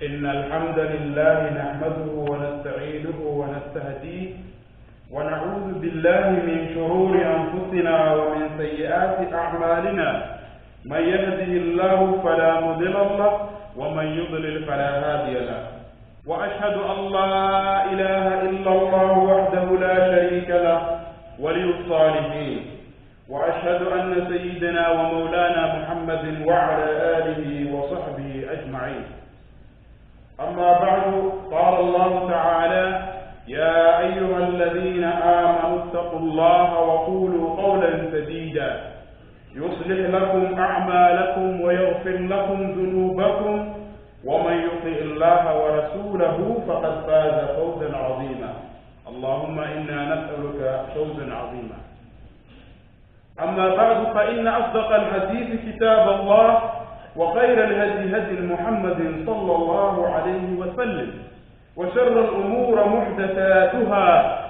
إن الحمد لله نحمده ونستعينه ونستهديه ونعوذ بالله من شرور أنفسنا ومن سيئات أعمالنا. من يهده الله فلا مضل له ومن يضلل فلا هادي له. وأشهد أن لا إله إلا الله وحده لا شريك له ولي الصالحين. وأشهد أن سيدنا ومولانا محمد وعلى آله وصحبه أجمعين. أما بعد، قال الله تعالى: يا أيها الذين آمنوا اتقوا الله وقولوا قولا سديدا يصلح لكم أعمالكم ويغفر لكم ذنوبكم ومن يطع الله ورسوله فقد فاز فوزا عظيما. اللهم إنا نسألك فوزا عظيما. أما بعد، فإن أصدق الحديث كتاب الله، وخير الهدي هدي محمد صلى الله عليه وسلم، وشر الأمور محدثاتها،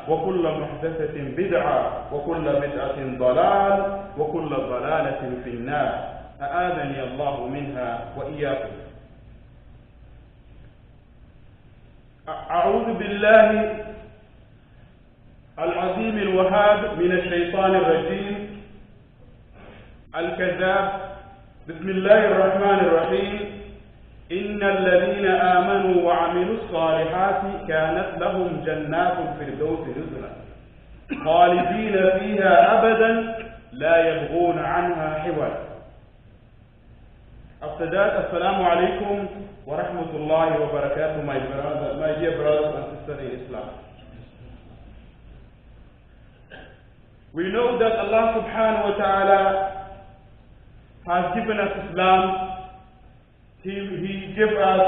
وكل محدثة بدعة، وكل بدعة ضلال، وكل ضلالة في النار. أعاذني الله منها وإياكم. أعوذ بالله العظيم الوهاب من الشيطان الرجيم الكذاب. بسم الله الرحمن الرحيم. إن الذين آمنوا وعملوا الصالحات كانت لهم جنات الفردوس نزلا خالدين فيها أبدا لا يبغون عنها حولا. After that, Assalamu alaikum wa rahmatullahi wa barakatuh, my dear brothers and sisters in Islam. We know that Allah subhanahu wa ta'ala has given us Islam. He gave us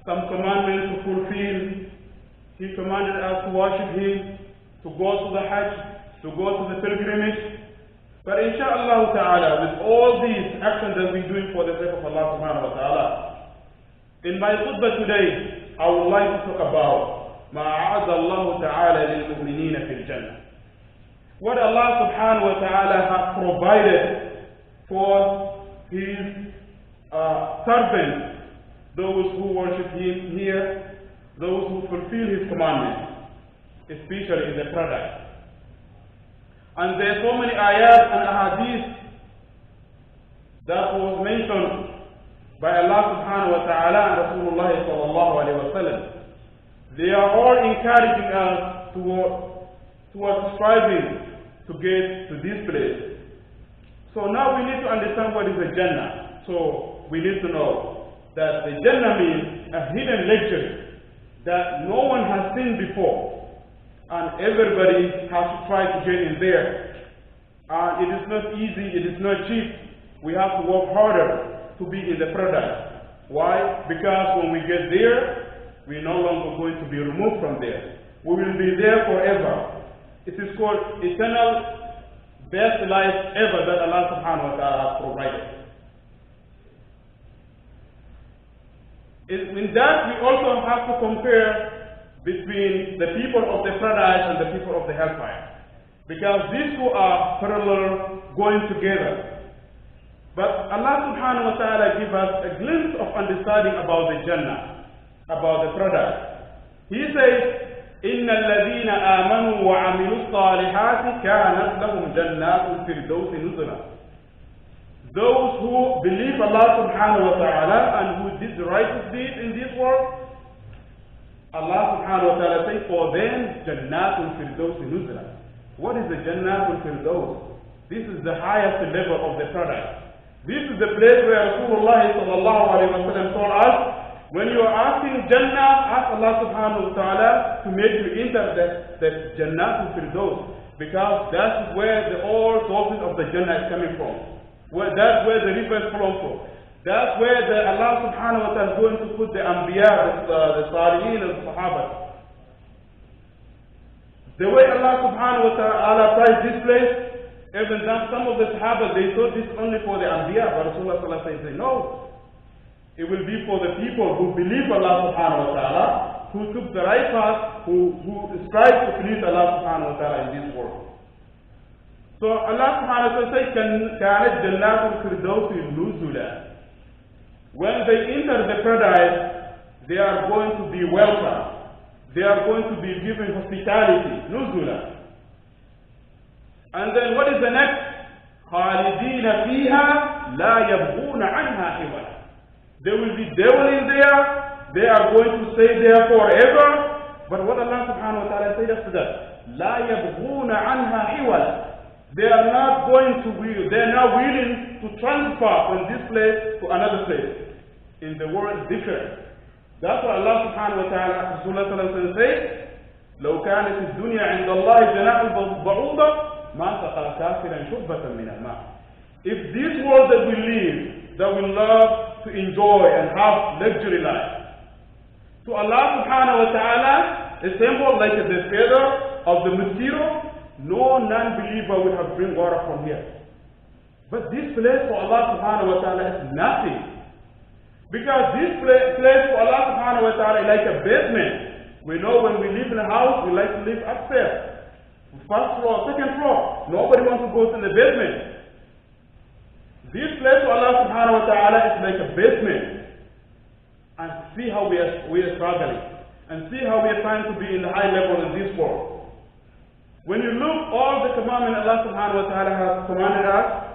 some commandments to fulfill. He commanded us to worship Him, to go to the Hajj, to go to the pilgrimage. But inshaAllah ta'ala, with all these actions that we're doing for the sake of Allah subhanahu wa ta'ala, in my khutbah today, I would like to talk about مَا أَعَدَ اللَّهُ تَعَالَى لِلْمُؤْمِنِينَ فِي الْجَنَّةِ. What Allah subhanahu wa ta'ala has provided for His servants, those who worship Him here, those who fulfill His commandments, especially in the paradise. And there are so many ayat and ahadith that was mentioned by Allah subhanahu wa ta'ala and Rasulullah sallallahu alayhi wa sallam. They are all encouraging us towards striving to get to this place. So now we need to understand what is a Jannah. So we need to know that the Jannah means a hidden luxury that no one has seen before. And everybody has to try to get in there. And it is not easy, it is not cheap. We have to work harder to be in the paradise. Why? Because when we get there, we're no longer going to be removed from there. We will be there forever. It is called eternal best life ever that Allah subhanahu wa ta'ala has provided. In that, we also have to compare between the people of the paradise and the people of the hellfire, because these two are parallel, going together. But Allah subhanahu wa ta'ala gives us a glimpse of understanding about the Jannah, about the paradise. He says, إِنَّ الَّذِينَ آمَنُوا وَعَمِلُوا الصَّالِحَاتِ كَانَتْ لَهُمْ جَنَّاتُ الْفِرْدَوْسِ نُزُلًا. Those who believe Allah subhanahu wa ta'ala and who did the righteous deed in this world, Allah subhanahu wa ta'ala says, for them, Jannatul Firdaus Nuzula. What is the Jannatul Firdaus? This is the highest level of the paradise. This is the place where Rasulullah sallallahu alayhi wa sallam told us, when you are asking Jannah, ask Allah subhanahu wa ta'ala to make you enter the Jannatul Firdaus, because that's where all sources of the Jannah is coming from. That's where the rivers flow from. That's where Allah subhanahu wa ta'ala is going to put the Anbiya, the Salihin, and the Sahaba. The way Allah subhanahu wa ta'ala priced this place, even though some of the Sahaba, they thought this only for the Anbiya, but Rasulullah sallallahu alayhi wa sallam said, no. It will be for the people who believe Allah subhanahu wa ta'ala, who took the right path, who strive to please Allah subhanahu wa ta'ala in this world. So Allah subhanahu wa ta'ala says, كَانَتْ جَنَّاتُ الْفِرْدَوْسِ نُزُلًا. When they enter the paradise, They are going to be welcome. They are going to be given hospitality, nuzula. And then what is the next? خالدين فيها لا يبغون عنها حولا. They will be dwelling there. They are going to stay there forever. But what Allah subhanahu wa ta'ala said after that? لا يبغون عنها حولا. They are not going to will. They are not willing to transfer from this place to another place. In the world, different. That's what Allah subhanahu wa ta'ala, Rasulullah sallallahu alayhi wa sallam said, لو كانت الدنيا عند الله جناح بعوضة ما سقى كافرا شربة من الماء. If this world that we live, that we love to enjoy and have luxury life, to Allah subhanahu wa ta'ala, a symbol like the feather of the mosquito, no non-believer will have drink water from here. But this place for Allah subhanahu wa ta'ala is nothing. Because this place for Allah subhanahu wa ta'ala is like a basement. We know when we live in a house, we like to live upstairs. First floor, second floor. Nobody wants to go to the basement. This place for Allah subhanahu wa ta'ala is like a basement. And see how we are struggling. And see how we are trying to be in the high level in this world. When you look all the commandments Allah subhanahu wa ta'ala has commanded us,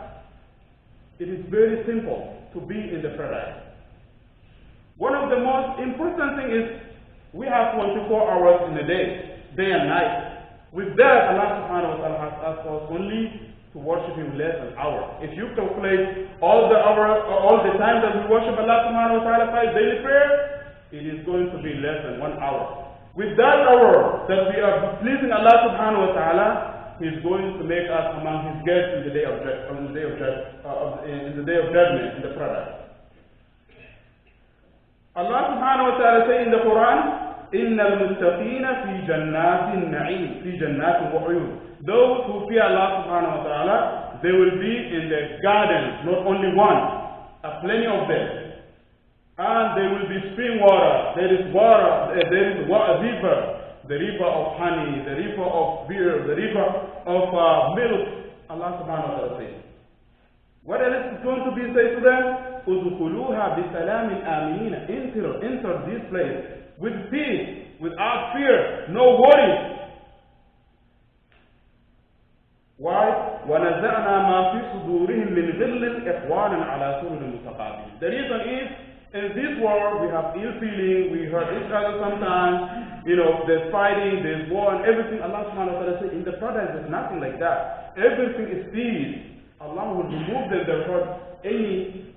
it is very simple to be in the paradise. One of the most important things is we have 24 hours in a day and night. With that, Allah subhanahu wa ta'ala has asked us only to worship Him less than an hour. If you calculate all the hours, all the time that we worship Allah subhanahu wa ta'ala by daily prayer, it is going to be less than 1 hour. With that hour that we are pleasing Allah subhanahu wa ta'ala, He is going to make us among His guests in the day of judgment, in the paradise. Allah subhanahu wa ta'ala says in the Quran, إِنَّ الْمُتَّقِينَ فِي جَنَّاتِ النَّعِيمِ فِي جَنَّاتِ وَعُيُونٍ. Those who fear Allah subhanahu wa ta'ala, they will be in the gardens, not only one, plenty of them. And there will be spring water, there is water, there is a river, the river of honey, the river of beer, the river of milk. Allah subhanahu wa ta'ala says. What else is going to be said to them? Udkhuluha bisalam aminin. Enter this place with peace, without fear, no worries. Why? وَنَزَعْنَا مَا فِي صُدُورِهِمْ مِنْ غِلٍّ إِخْوَانًا عَلَى سُرُرٍ مُتَقَابِلِينَ. The reason is, in this world we have ill feeling, we hurt each other sometimes, there's fighting, there's war and everything. Allah subhanahu wa ta'ala says, in the paradise there's nothing like that. Everything is peace. Allah will remove them, their hurt, any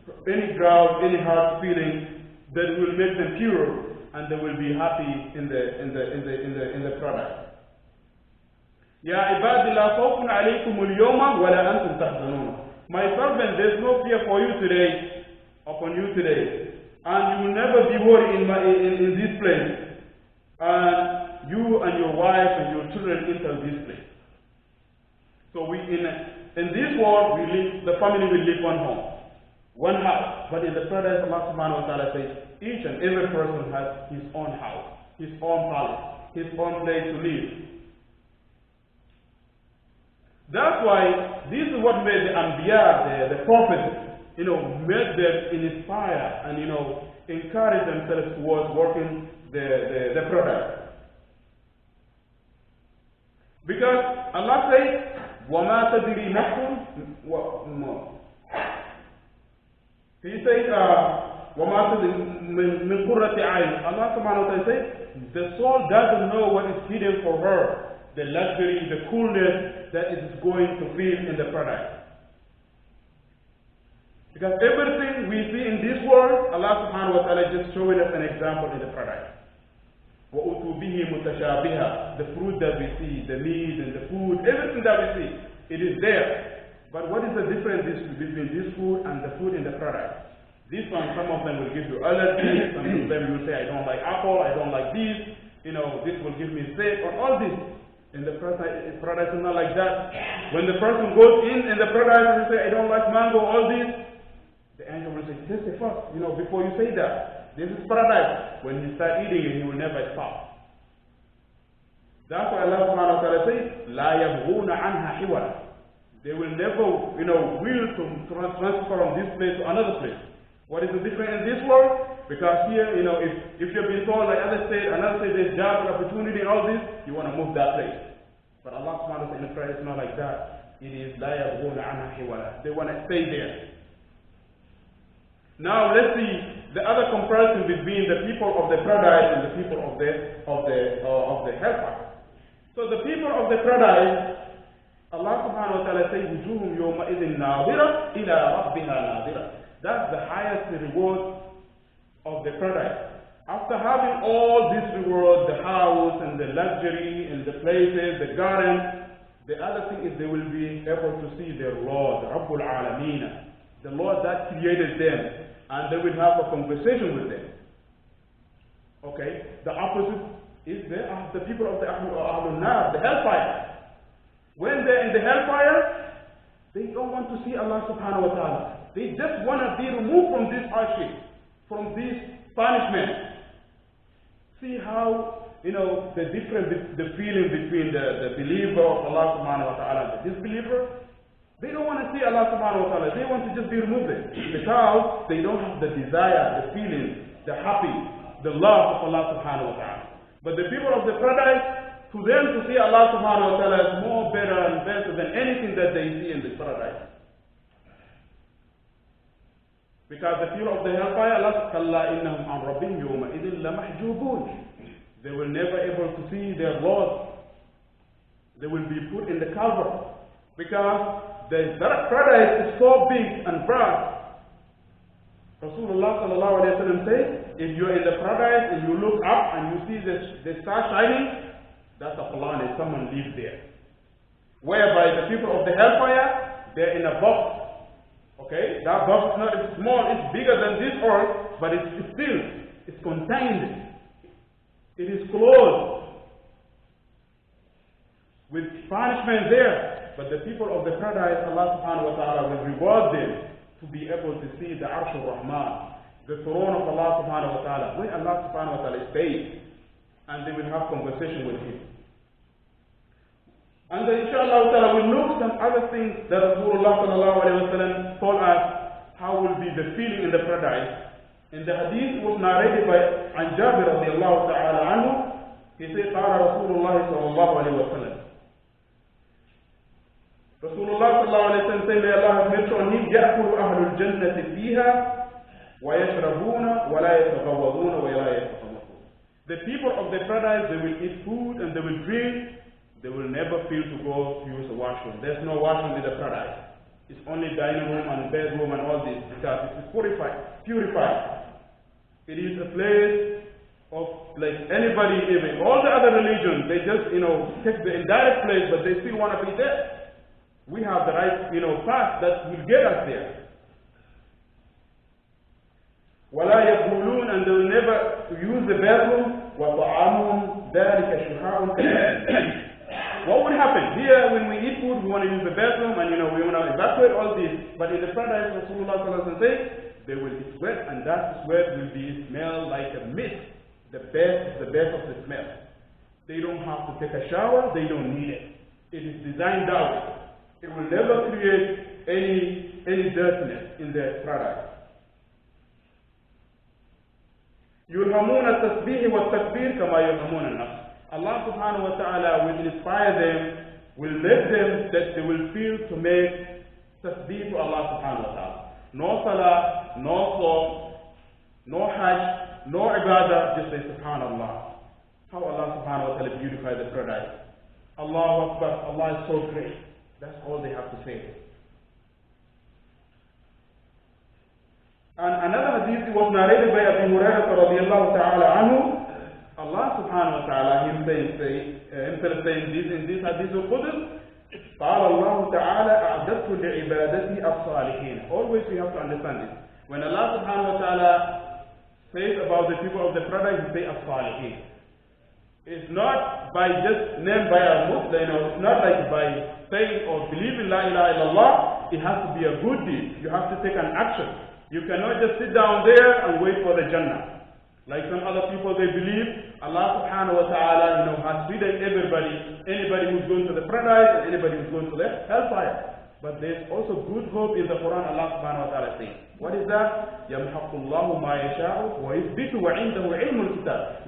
ground, any hard feeling that will make them pure, and they will be happy in the paradise. Ya ibadi la khawfun alaykum al-yawma wa la antum tahzanun. My servant, there's no fear for you today, upon you today, and you will never be worried in this place, and you and your wife and your children enter this place. So in this world, the family will live one home, one house. But in the paradise, Allah subhanahu wa ta'ala says, each and every person has his own house, his own palace, his own place to live. That's why this is what made the Anbiya, the prophets, made them inspire and encourage themselves towards working the product. Because Allah says, وَمَا تَدْرِي نَفْسٌ He says, وَمَا تَدْرِي مِنْ قُرَّةِ عَيْنٍ. Allah subhanahu wa ta'ala says, the soul doesn't know what is hidden for her, the luxury, the coolness that it is going to feel in the paradise. Because everything we see in this world, Allah subhanahu wa ta'ala is just showing us an example in the paradise. وَأُتُوا بِهِ مُتَشَابِهًا. The fruit that we see, the meat and the food, everything that we see, it is there. But what is the difference between this food and the food in the paradise? This one, some of them will give you allergies, some of them will say, I don't like apple, I don't like this, this will give me sick, or all this. In the paradise is not like that. When the person goes in the paradise and say, I don't like mango, all this, the angel will say, taste it first, before you say that. This is paradise. When you start eating it, he will never stop. That's why Allah subhanahu wa ta'ala says, لا يبغون عنها حولا. They will never, will to transfer from this place to another place. What is the difference in this world? Because here, if you've been told, like another state, there's job and opportunity and all this, you want to move that place. But Allah subhanahu wa ta'ala in the prayer is not like that. It is لا يبغون عنها حولا. They want to stay there. Now let's see the other comparison between the people of the paradise and the people of the hellfire. So the people of the paradise, Allah subhanahu wa ta'ala says, وُجُوهُمْ يَوْمَئِذٍ نَاظِرَةٌ إِلَىٰ رَبِّهَا نَاظِرَةٌ. That's the highest reward of the paradise. After having all this reward, the house and the luxury and the places, the gardens, the other thing is they will be able to see their Lord, Rabbul Alameen, the Lord that created them, and they will have a conversation with them. Okay? The opposite is the people of the Ahlul Nar, the hellfire. When they're in the hellfire, they don't want to see Allah subhanahu wa ta'ala. They just want to be removed from this hardship, from this punishment. See how, the difference, the feeling between the believer of Allah subhanahu wa ta'ala and the disbeliever. They don't want to see Allah subhanahu wa ta'ala. They want to just be removed because they don't have the desire, the feeling, the happy, the love of Allah subhanahu wa ta'ala. But the people of the paradise, to them to see Allah subhanahu wa ta'ala is more better and better than anything that they see in the paradise. Because the people of the hellfire, Allah كَلَّا إِنَّهُمْ عَنْ رَبِّهِمْ يَوْمَئِذٍ لَمَحْجُوبُونَ. They will never able to see their Lord. They will be put in the cover. Because the paradise is so big and vast. Rasulullah sallallahu alayhi wa sallam says, if you're in the paradise and you look up and you see the star shining, that's a planet, someone lives there. Whereby the people of the hellfire, they're in a box. Okay? That box is not small, it's bigger than this earth, but it's contained. It is closed. With punishment there. But the people of the paradise, Allah subhanahu wa ta'ala will reward them to be able to see the Arsh al-Rahman, the throne of Allah subhanahu wa ta'ala, where Allah subhanahu wa ta'ala is based, and they will have conversation with Him. And then inshallah ta'ala we'll look some other things that Rasulullah sallallahu alayhi wa sallam told us how will be the feeling in the paradise. In the hadith was narrated by Jabir radiallahu ta'ala anhu. He said, قال رسول الله صلى الله عليه وسلم. Rasulullah sallallahu alayhi wa sallam said, may Allah have mercy on him, يأكل أهل الجنة فيها ويشربون ولا يتغوضون ولا يتخلقون. The people of the paradise, they will eat food and they will drink. They will never feel to go to use the washroom. There's no washroom in the paradise. It's only dining room and bedroom and all this because it is purified. It is a place of like anybody living. All the other religions, they just take the indirect place, but they still want to be there. We have the right path that will get us there. وَلَا يَقُولُونَ, and they will never use the bathroom. وَطَعَامُهُمْ ذَلِكَ شُحَاءٌ كَثِيرٌ. What would happen? Here, when we eat food, we want to use the bathroom, and we want to evacuate all this. But in the paradise, Rasulullah sallallahu alaihi wasallam says, they will be sweat, and that sweat will be smell like a mist. The best of the smell. They don't have to take a shower. They don't need it. It is designed out. It will never create any dirtiness in the paradise. يُلْهَمُونَ التَّسْبِيحِ وَالتَّكْبِيرِ كَمَا يُلْهَمُونَ النَّفْسِ. Allah subhanahu wa ta'ala will inspire them, will make them that they will feel to make tasbih to Allah subhanahu wa ta'ala. No salah, no sawm, no hajj, no ibadah, just say subhanallah. How Allah subhanahu wa ta'ala beautified the paradise. Allahu Akbar, Allah is so great. That's all they have to say. And another hadith was narrated by Abu Hurairah radiallahu ta'ala anhu. Allah subhanahu wa ta'ala himself saying this in this hadith al-Qudus, قال الله تعالى أعددت لعبادتي الصالحين. Always we have to understand this. When Allah subhanahu wa ta'ala says about the people of the paradise, he says as-salihin. It's not by just named by a Muslim, it's not like by saying or believing la ilaha illallah. It has to be a good deed. You have to take an action. You cannot just sit down there and wait for the Jannah. Like some other people, they believe Allah subhanahu wa ta'ala, has freedom everybody, anybody who's going to the paradise and anybody who's going to the hellfire. But there's also good hope in the Quran. Allah subhanahu wa ta'ala says, what is that? يَمْحَقُ اللَّهُ مَا يَشَاءُ وَيُثْبِتُ وَعِنْدَهُ عِلْمُ الْكِتَابِ.